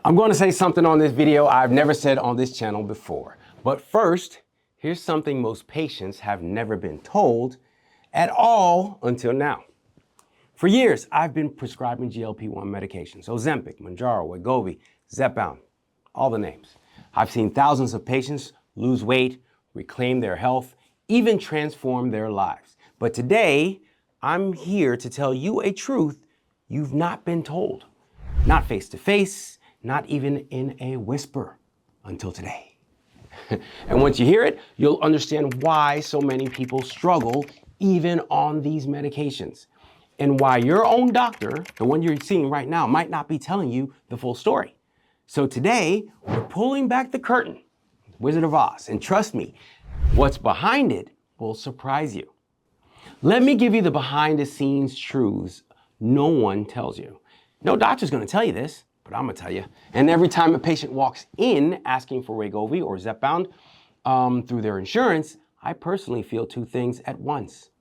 I'm going to say something on this video I've never said on this channel before. But first, here's something most patients have never been told at all until now. For years, I've been prescribing GLP-1 medications, Ozempic, Mounjaro, Wegovy, Zepbound, all the names. I've seen thousands of patients lose weight, reclaim their health, even transform their lives. But today, I'm here to tell you a truth you've not been told. Not face to face, not even in a whisper until today. And once you hear it, you'll understand why so many people struggle even on these medications, and why your own doctor, the one you're seeing right now, might not be telling you the full story. So today, we're pulling back the curtain, Wizard of Oz, and trust me, what's behind it will surprise you. Let me give you the behind the scenes truths no one tells you. No doctor's gonna tell you this, but I'm gonna tell you. And every time a patient walks in asking for Wegovy or Zepbound through their insurance, I personally feel two things at once.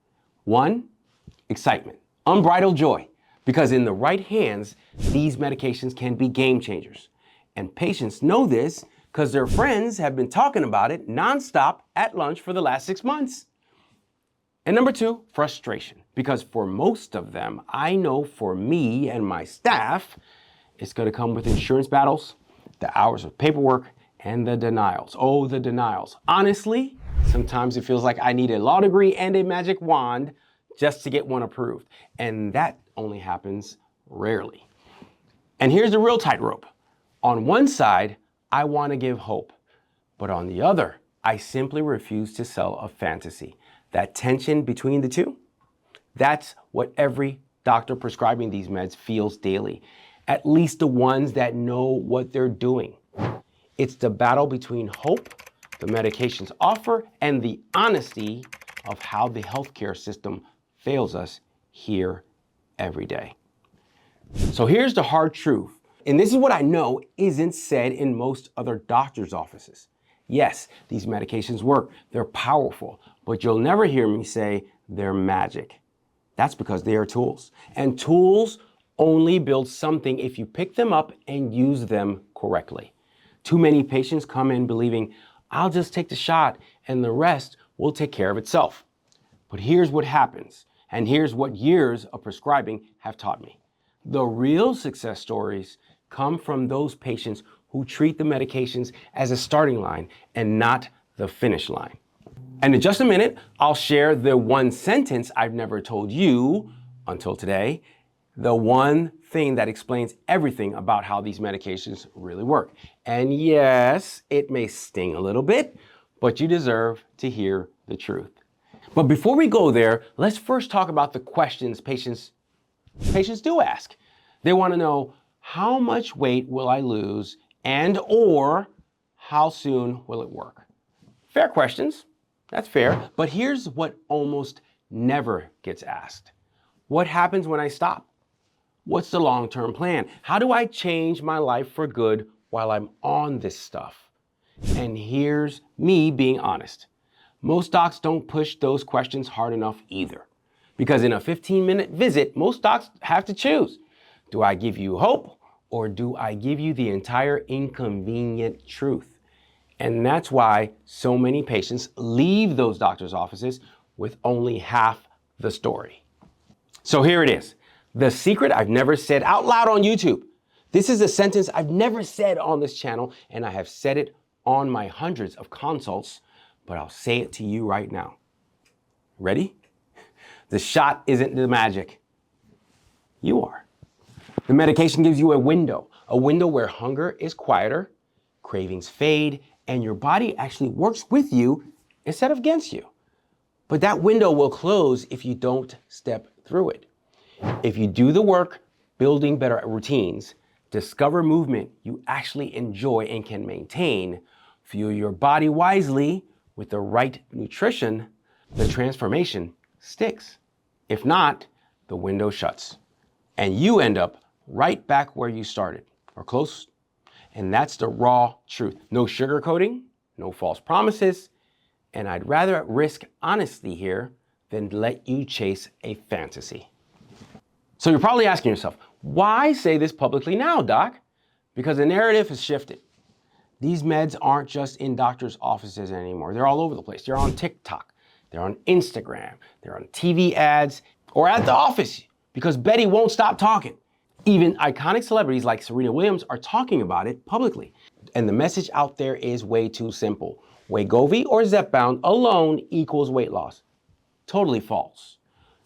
One, excitement, unbridled joy, because in the right hands, these medications can be game changers. And patients know this because their friends have been talking about it nonstop at lunch for the last 6 months. And number two, frustration, because for most of them, I know for me and my staff, it's going to come with insurance battles, the hours of paperwork, and the denials. Oh, the denials. Honestly, sometimes it feels like I need a law degree and a magic wand just to get one approved. And that only happens rarely. And here's the real tightrope. On one side, I want to give hope. But on the other, I simply refuse to sell a fantasy. That tension between the two, that's what every doctor prescribing these meds feels daily. At least the ones that know what they're doing. It's the battle between hope the medications offer and the honesty of how the healthcare system fails us here every day. So here's the hard truth, and this is what I know isn't said in most other doctors' offices. Yes, these medications work, they're powerful, but you'll never hear me say they're magic. That's because they are tools, and tools only build something if you pick them up and use them correctly. Too many patients come in believing, I'll just take the shot and the rest will take care of itself. But here's what happens, and here's what years of prescribing have taught me. The real success stories come from those patients who treat the medications as a starting line and not the finish line. And in just a minute, I'll share the one sentence I've never told you until today, the one thing that explains everything about how these medications really work. And yes, it may sting a little bit, but you deserve to hear the truth. But before we go there, let's first talk about the questions patients do ask. They want to know, how much weight will I lose and/or how soon will it work? Fair questions, that's fair, but here's what almost never gets asked. What happens when I stop? What's the long-term plan? How do I change my life for good while I'm on this stuff? And here's me being honest. Most docs don't push those questions hard enough either. Because in a 15-minute visit, most docs have to choose. Do I give you hope or do I give you the entire inconvenient truth? And that's why so many patients leave those doctors' offices with only half the story. So here it is. The secret I've never said out loud on YouTube. This is a sentence I've never said on this channel, and I have said it on my hundreds of consults, but I'll say it to you right now. Ready? The shot isn't the magic. You are. The medication gives you a window where hunger is quieter, cravings fade, and your body actually works with you instead of against you. But that window will close if you don't step through it. If you do the work, building better routines, discover movement you actually enjoy and can maintain, fuel your body wisely with the right nutrition, the transformation sticks. If not, the window shuts and you end up right back where you started or close. And that's the raw truth. No sugarcoating, no false promises. And I'd rather risk honesty here than let you chase a fantasy. So you're probably asking yourself, why say this publicly now, doc? because the narrative has shifted. These meds aren't just in doctors' offices anymore. They're all over the place. They're on TikTok, they're on Instagram, they're on TV ads, or at the office because Betty won't stop talking. Even iconic celebrities like Serena Williams are talking about it publicly. And the message out there is way too simple. Wegovy or Zepbound alone equals weight loss. Totally false.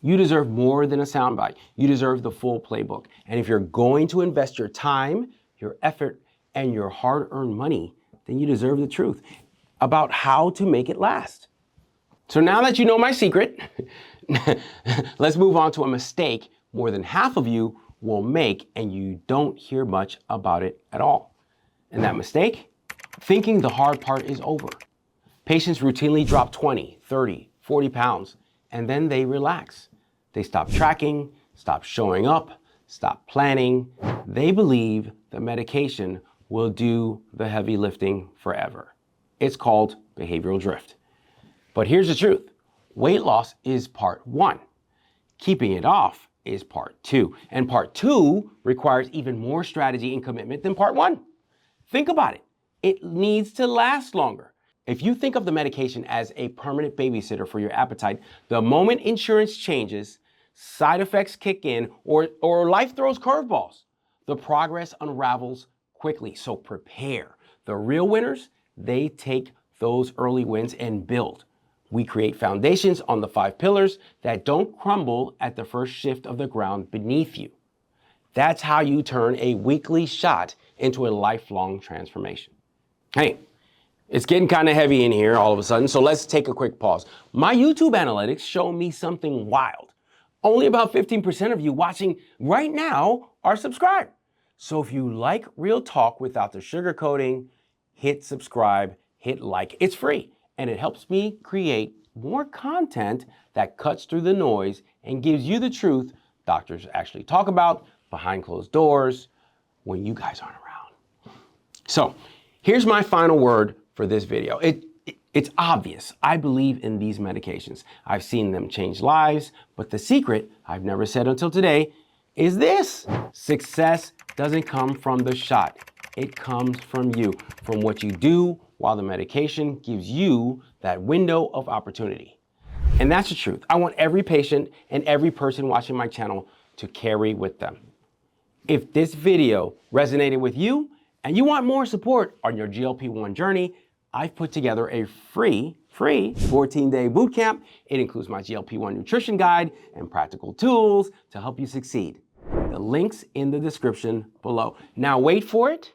You deserve more than a soundbite. You deserve the full playbook. And if you're going to invest your time, your effort, and your hard-earned money, then you deserve the truth about how to make it last. So now that you know my secret, let's move on to a mistake more than half of you will make and you don't hear much about it at all. And that mistake? Thinking the hard part is over. Patients routinely drop 20, 30, 40 pounds, and then they relax. They stop tracking, stop showing up, stop planning. They believe the medication will do the heavy lifting forever. It's called behavioral drift. But here's the truth. Weight loss is part one. Keeping it off is part two. And part two requires even more strategy and commitment than part one. Think about it. It needs to last longer. If you think of the medication as a permanent babysitter for your appetite, the moment insurance changes, side effects kick in, or life throws curveballs, the progress unravels quickly. So prepare. The real winners, they take those early wins and build. We create foundations on the 5 pillars that don't crumble at the first shift of the ground beneath you. That's how you turn a weekly shot into a lifelong transformation. Hey, it's getting kind of heavy in here all of a sudden, so let's take a quick pause. My YouTube analytics show me something wild. Only about 15% of you watching right now are subscribed. So if you like real talk without the sugarcoating, hit subscribe, hit like. It's free, and it helps me create more content that cuts through the noise and gives you the truth doctors actually talk about behind closed doors when you guys aren't around. So here's my final word for this video. It's obvious. I believe in these medications. I've seen them change lives, but the secret I've never said until today is this. Success doesn't come from the shot. It comes from you, from what you do while the medication gives you that window of opportunity. And that's the truth. I want every patient and every person watching my channel to carry with them. If this video resonated with you and you want more support on your GLP-1 journey, I've put together a free 14-day bootcamp. It includes my GLP-1 nutrition guide and practical tools to help you succeed. The link's in the description below. Now wait for it.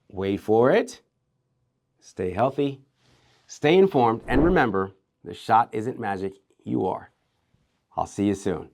Wait for it. Stay healthy, stay informed, and remember, the shot isn't magic, you are. I'll see you soon.